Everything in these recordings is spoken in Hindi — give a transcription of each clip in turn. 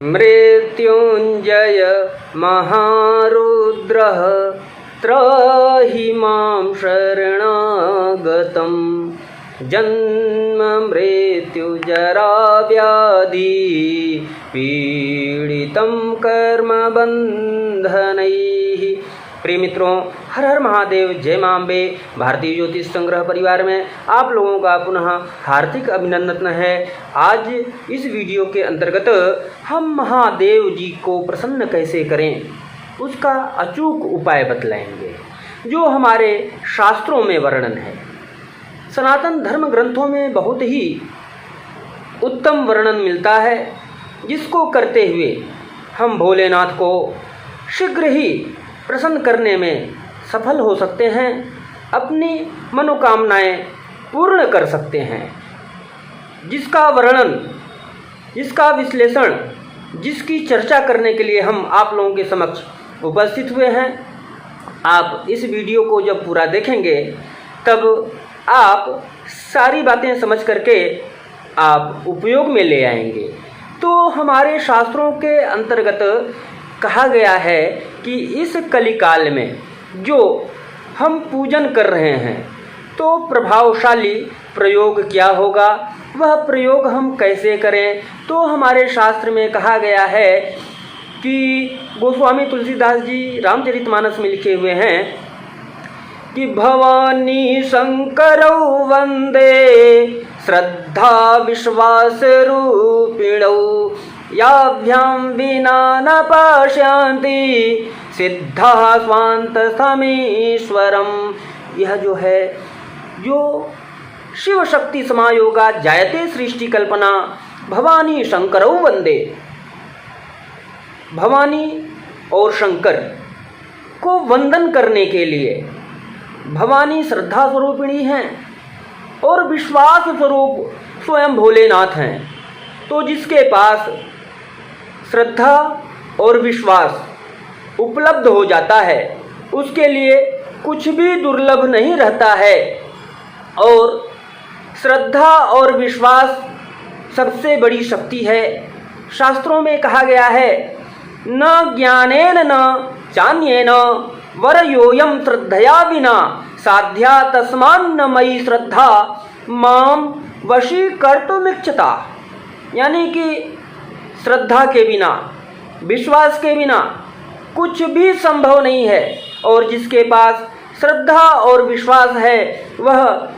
मृत्युंजय महारुद्रः त्राहि मां शरणागतं जन्म मृत्यु जरा व्याधि पीड़ितं कर्म बंधनैः। प्रिय मित्रों, हर हर महादेव, जय मां अम्बे। भारतीय ज्योतिष संग्रह परिवार में आप लोगों का पुनः हार्दिक अभिनंदन है। आज इस वीडियो के अंतर्गत हम महादेव जी को प्रसन्न कैसे करें उसका अचूक उपाय बतलाएंगे, जो हमारे शास्त्रों में वर्णन है। सनातन धर्म ग्रंथों में बहुत ही उत्तम वर्णन मिलता है, जिसको करते हुए हम भोलेनाथ को शीघ्र ही प्रसन्न करने में सफल हो सकते हैं, अपनी मनोकामनाएं पूर्ण कर सकते हैं। जिसका वर्णन, जिसका विश्लेषण, जिसकी चर्चा करने के लिए हम आप लोगों के समक्ष उपस्थित हुए हैं। आप इस वीडियो को जब पूरा देखेंगे तब आप सारी बातें समझ करके आप उपयोग में ले आएंगे। तो हमारे शास्त्रों के अंतर्गत कहा गया है कि इस कलिकाल में जो हम पूजन कर रहे हैं, तो प्रभावशाली प्रयोग क्या होगा, वह प्रयोग हम कैसे करें। तो हमारे शास्त्र में कहा गया है कि गोस्वामी तुलसीदास जी रामचरितमानस में लिखे हुए हैं कि भवानी शंकरौ वंदे श्रद्धा विश्वास रूपिणौ याभ्यां विना न पश्यन्ति सिद्धा स्वांत समीश्वरम। यह जो है, जो शिव शक्ति समायोगा जायते सृष्टि कल्पना भवानी शंकरौ वंदे। भवानी और शंकर को वंदन करने के लिए भवानी श्रद्धा स्वरूपिणी हैं और विश्वास स्वरूप स्वयं भोलेनाथ हैं। तो जिसके पास श्रद्धा और विश्वास उपलब्ध हो जाता है, उसके लिए कुछ भी दुर्लभ नहीं रहता है। और श्रद्धा और विश्वास सबसे बड़ी शक्ति है। शास्त्रों में कहा गया है, न ज्ञानेन न चान्येन वरयोयम श्रद्धया विना साध्या तस्मान्न मयि श्रद्धा माम वशीकर्तुमिच्छता। यानी कि श्रद्धा के बिना, विश्वास के बिना कुछ भी संभव नहीं है। और जिसके पास श्रद्धा और विश्वास है, वह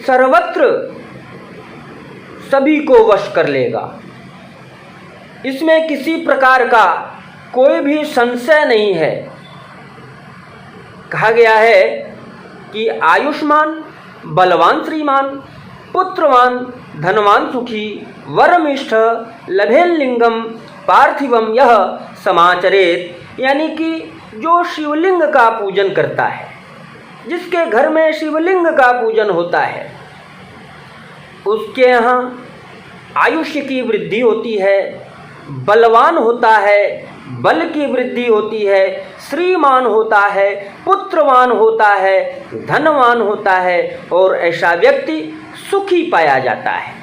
सर्वत्र सभी को वश कर लेगा। इसमें किसी प्रकार का कोई भी संशय नहीं है। कहा गया है कि आयुष्मान बलवान श्रीमान पुत्रवान धनवान सुखी वरमिष्ठ लभेलिंगम पार्थिवम यह समाचरेत। यानी कि जो शिवलिंग का पूजन करता है, जिसके घर में शिवलिंग का पूजन होता है, उसके यहाँ आयुष्य की वृद्धि होती है, बलवान होता है, बल की वृद्धि होती है, श्रीमान होता है, पुत्रवान होता है, धनवान होता है। और ऐसा व्यक्ति सुखी पाया जाता है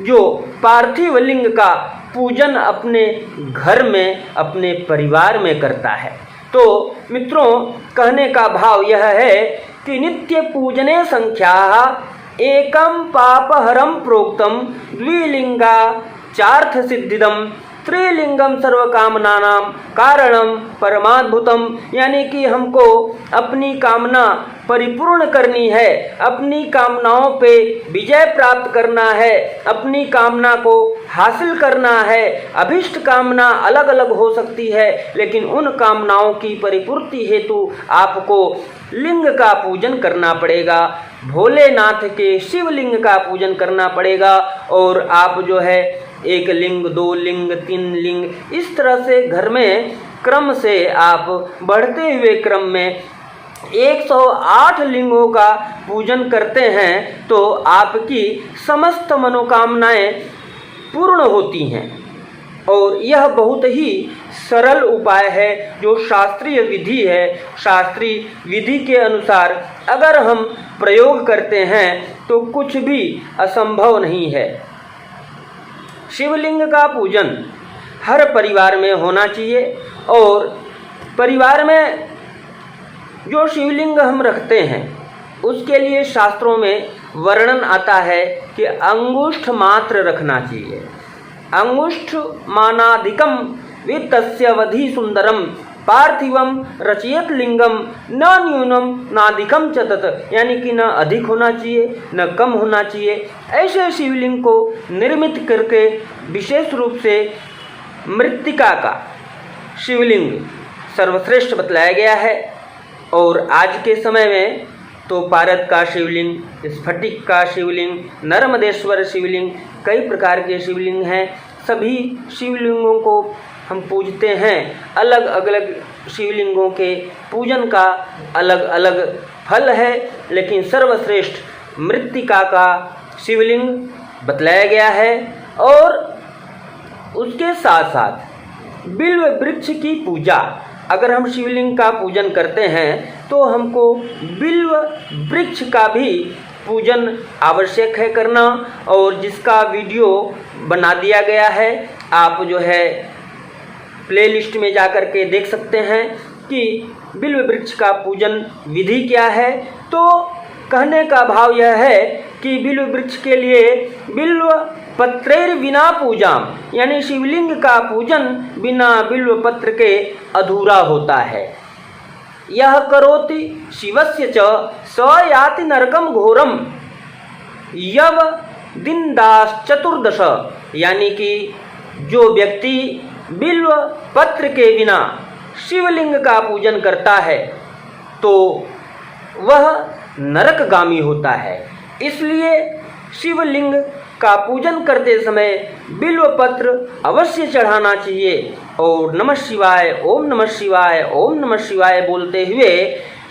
जो पार्थिव लिंग का पूजन अपने घर में, अपने परिवार में करता है। तो मित्रों, कहने का भाव यह है कि नित्य पूजने संख्या एकम पापहरम प्रोक्तम द्विलिंगा चार्थ सिद्धिदम त्रिलिंगम सर्वकामनानां कारणम परमाद्भुतम। यानी कि हमको अपनी कामना परिपूर्ण करनी है, अपनी कामनाओं पे विजय प्राप्त करना है, अपनी कामना को हासिल करना है। अभिष्ट कामना अलग अलग हो सकती है, लेकिन उन कामनाओं की परिपूर्ति हेतु आपको लिंग का पूजन करना पड़ेगा, भोलेनाथ के शिवलिंग का पूजन करना पड़ेगा। और आप जो है एक लिंग, दो लिंग, तीन लिंग, इस तरह से घर में क्रम से आप बढ़ते हुए क्रम में 108 लिंगों का पूजन करते हैं, तो आपकी समस्त मनोकामनाएं पूर्ण होती हैं। और यह बहुत ही सरल उपाय है, जो शास्त्रीय विधि है। शास्त्रीय विधि के अनुसार अगर हम प्रयोग करते हैं तो कुछ भी असंभव नहीं है। शिवलिंग का पूजन हर परिवार में होना चाहिए। और परिवार में जो शिवलिंग हम रखते हैं उसके लिए शास्त्रों में वर्णन आता है कि अंगुष्ठ मात्र रखना चाहिए। अंगुष्ठ मानाधिकम वित्तस्य वधि सुंदरम पार्थिवम रचयत लिंगम न न्यूनम नाधिकम च तत्, यानी कि न अधिक होना चाहिए न कम होना चाहिए। ऐसे शिवलिंग को निर्मित करके विशेष रूप से मृत्तिका का शिवलिंग सर्वश्रेष्ठ बतलाया गया है। और आज के समय में तो पारद का शिवलिंग, स्फटिक का शिवलिंग, नर्मदेश्वर शिवलिंग, कई प्रकार के शिवलिंग हैं। सभी शिवलिंगों को हम पूजते हैं। अलग अलग शिवलिंगों के पूजन का अलग अलग फल है, लेकिन सर्वश्रेष्ठ मृत्तिका का शिवलिंग बतलाया गया है। और उसके साथ साथ बिल्व वृक्ष की पूजा, अगर हम शिवलिंग का पूजन करते हैं तो हमको बिल्व वृक्ष का भी पूजन आवश्यक है करना। और जिसका वीडियो बना दिया गया है, आप जो है प्लेलिस्ट में जाकर के देख सकते हैं कि बिल्व वृक्ष का पूजन विधि क्या है। तो कहने का भाव यह है कि बिल्व वृक्ष के लिए बिल्व पत्रेर बिना पूजा, यानी शिवलिंग का पूजन बिना बिल्व पत्र के अधूरा होता है। यह करोति शिवस्य च स याति नरकम घोरम यव दिनदास चतुर्दश, यानी कि जो व्यक्ति बिल्व पत्र के बिना शिवलिंग का पूजन करता है तो वह नरकगामी होता है। इसलिए शिवलिंग का पूजन करते समय बिल्व पत्र अवश्य चढ़ाना चाहिए। और नमः शिवाय, ओम नमः शिवाय, ओम नमः शिवाय बोलते हुए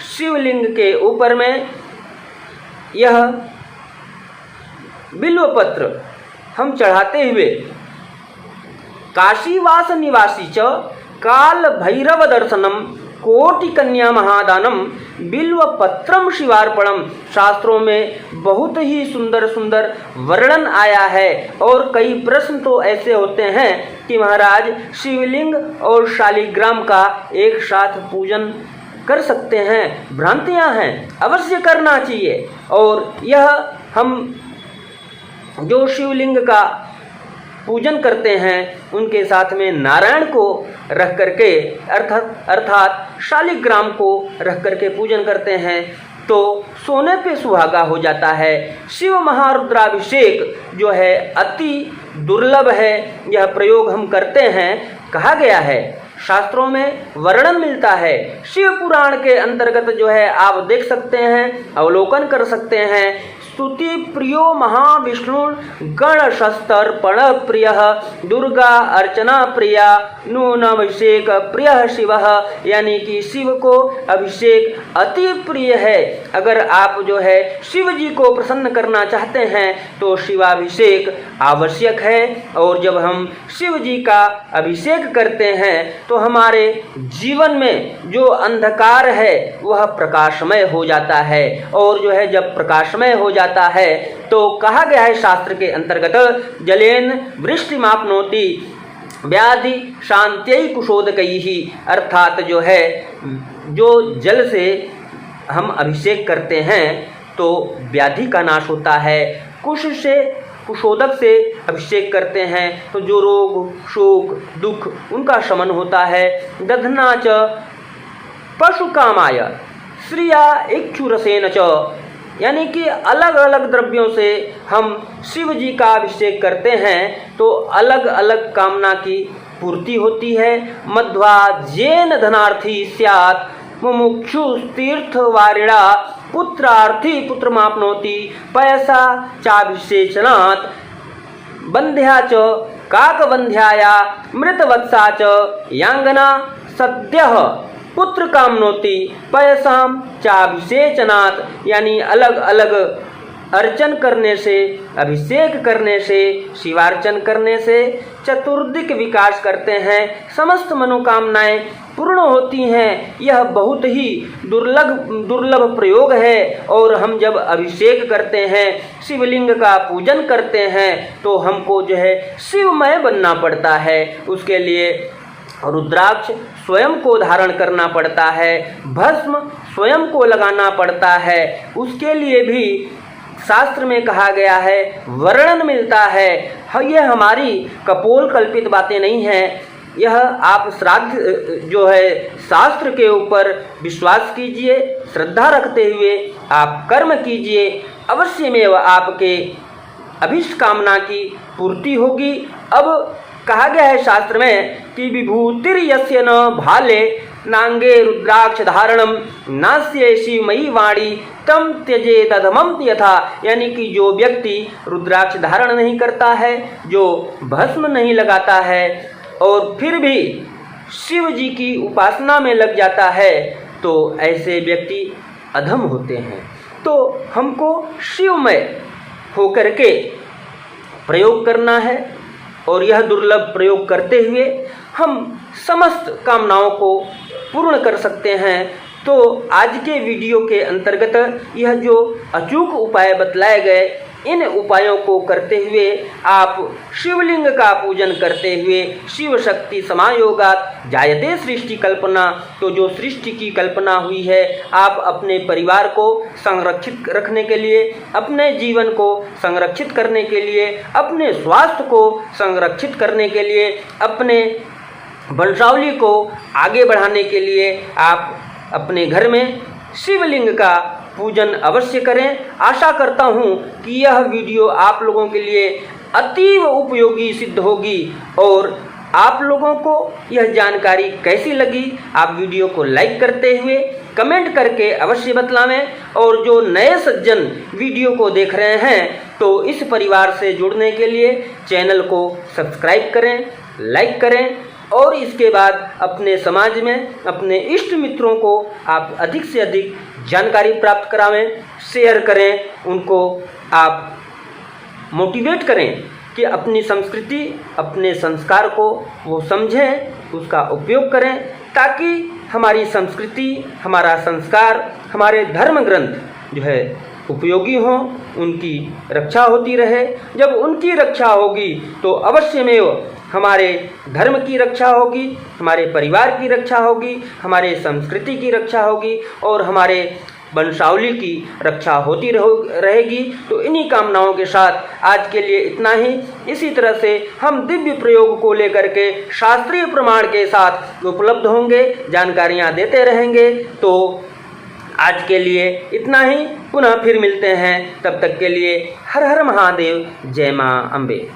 शिवलिंग के ऊपर में यह बिल्व पत्र हम चढ़ाते हुए काशीवास निवासी च काल भैरव दर्शनम कोटि कन्या महादानम बिल्व पत्रम शिवार्पणम, शास्त्रों में बहुत ही सुंदर सुंदर वर्णन आया है। और कई प्रश्न तो ऐसे होते हैं कि महाराज शिवलिंग और शालिग्राम का एक साथ पूजन कर सकते हैं? भ्रांतियां हैं, अवश्य करना चाहिए। और यह हम जो शिवलिंग का पूजन करते हैं उनके साथ में नारायण को रख करके अर्थात शालिग्राम को रख करके पूजन करते हैं तो सोने पे सुहागा हो जाता है। शिव महारुद्राभिषेक जो है अति दुर्लभ है। यह प्रयोग हम करते हैं, कहा गया है, शास्त्रों में वर्णन मिलता है। शिव पुराण के अंतर्गत जो है आप देख सकते हैं, अवलोकन कर सकते हैं। स्तुति प्रियो महाविष्णु गण शस्त्रपण प्रिय दुर्गा अर्चना प्रिया नून अभिषेक प्रिय शिव, यानी कि शिव को अभिषेक अति प्रिय है। अगर आप जो है शिव जी को प्रसन्न करना चाहते हैं तो शिवाभिषेक आवश्यक है। और जब हम शिव जी का अभिषेक करते हैं तो हमारे जीवन में जो अंधकार है वह प्रकाशमय हो जाता है। और जो है जब प्रकाशमय हो जाता है तो कहा गया है शास्त्र के अंतर्गत जलेन वृष्टि मापनोति व्याधि शांत्यै कुशोदकैहि, अर्थात जो है जो जल से हम अभिषेक करते हैं तो व्याधि का नाश होता है। कुश से कुशोदक से अभिषेक करते हैं तो जो रोग शोक दुख उनका शमन होता है। दधना च पशु कामाय श्रिया इक्षुरसेन च, यानी कि अलग अलग द्रव्यों से हम शिव जी का अभिषेक करते हैं तो अलग अलग कामना की पूर्ति होती है। मध्वा जैन धनार्थी स्यात् मुमुक्षु तीर्थ वारिणा पुत्रार्थी पुत्रमाप्नोति पयसा चाभिषेचनात् बंध्या च काकबंध्याया मृतवत्सा च यांगना सद्यः पुत्र कामनोति पयसाम चाभिषेचनात्, यानी अलग अलग अर्चन करने से, अभिषेक करने से, शिवार्चन करने से चतुर्दिक विकास करते हैं, समस्त मनोकामनाएं पूर्ण होती हैं। यह बहुत ही दुर्लभ प्रयोग है। और हम जब अभिषेक करते हैं, शिवलिंग का पूजन करते हैं, तो हमको जो है शिवमय बनना पड़ता है। उसके लिए रुद्राक्ष स्वयं को धारण करना पड़ता है, भस्म स्वयं को लगाना पड़ता है। उसके लिए भी शास्त्र में कहा गया है, वर्णन मिलता है। यह हमारी कपोल कल्पित बातें नहीं हैं। यह आप श्राद्ध जो है शास्त्र के ऊपर विश्वास कीजिए, श्रद्धा रखते हुए आप कर्म कीजिए, अवश्य में वह आपके अभीष्ट कामना की पूर्ति होगी। अब कहा गया है शास्त्र में कि विभूतिर यस्य न भाले नांगे रुद्राक्ष धारणम नास्ये शिवमयी वाणी तम त्यजे तधमम यथा। यानी कि जो व्यक्ति रुद्राक्ष धारण नहीं करता है, जो भस्म नहीं लगाता है और फिर भी शिव जी की उपासना में लग जाता है, तो ऐसे व्यक्ति अधम होते हैं। तो हमको शिवमय होकर के प्रयोग करना है और यह दुर्लभ प्रयोग करते हुए हम समस्त कामनाओं को पूर्ण कर सकते हैं। तो आज के वीडियो के अंतर्गत यह जो अचूक उपाय बतलाए गए, इन उपायों को करते हुए आप शिवलिंग का पूजन करते हुए शिव शक्ति समायोगात जायते सृष्टि कल्पना, तो जो सृष्टि की कल्पना हुई है, आप अपने परिवार को संरक्षित रखने के लिए, अपने जीवन को संरक्षित करने के लिए, अपने स्वास्थ्य को संरक्षित करने के लिए, अपने वंशावली को आगे बढ़ाने के लिए आप अपने घर में शिवलिंग का पूजन अवश्य करें। आशा करता हूँ कि यह वीडियो आप लोगों के लिए अतीव उपयोगी सिद्ध होगी। और आप लोगों को यह जानकारी कैसी लगी, आप वीडियो को लाइक करते हुए कमेंट करके अवश्य बतलावें। और जो नए सज्जन वीडियो को देख रहे हैं, तो इस परिवार से जुड़ने के लिए चैनल को सब्सक्राइब करें, लाइक करें और इसके बाद अपने समाज में अपने इष्ट मित्रों को आप अधिक से अधिक जानकारी प्राप्त करावें, शेयर करें, उनको आप मोटिवेट करें कि अपनी संस्कृति, अपने संस्कार को वो समझें, उसका उपयोग करें, ताकि हमारी संस्कृति, हमारा संस्कार, हमारे धर्म ग्रंथ जो है उपयोगी हों, उनकी रक्षा होती रहे। जब उनकी रक्षा होगी तो अवश्य में हमारे धर्म की रक्षा होगी, हमारे परिवार की रक्षा होगी, हमारे संस्कृति की रक्षा होगी और हमारे वंशावली की रक्षा होती रहेगी। तो इन्हीं कामनाओं के साथ आज के लिए इतना ही। इसी तरह से हम दिव्य प्रयोग को लेकर के शास्त्रीय प्रमाण के साथ उपलब्ध होंगे, जानकारियाँ देते रहेंगे। तो आज के लिए इतना ही, पुनः फिर मिलते हैं। तब तक के लिए हर हर महादेव, जय माँ अम्बे।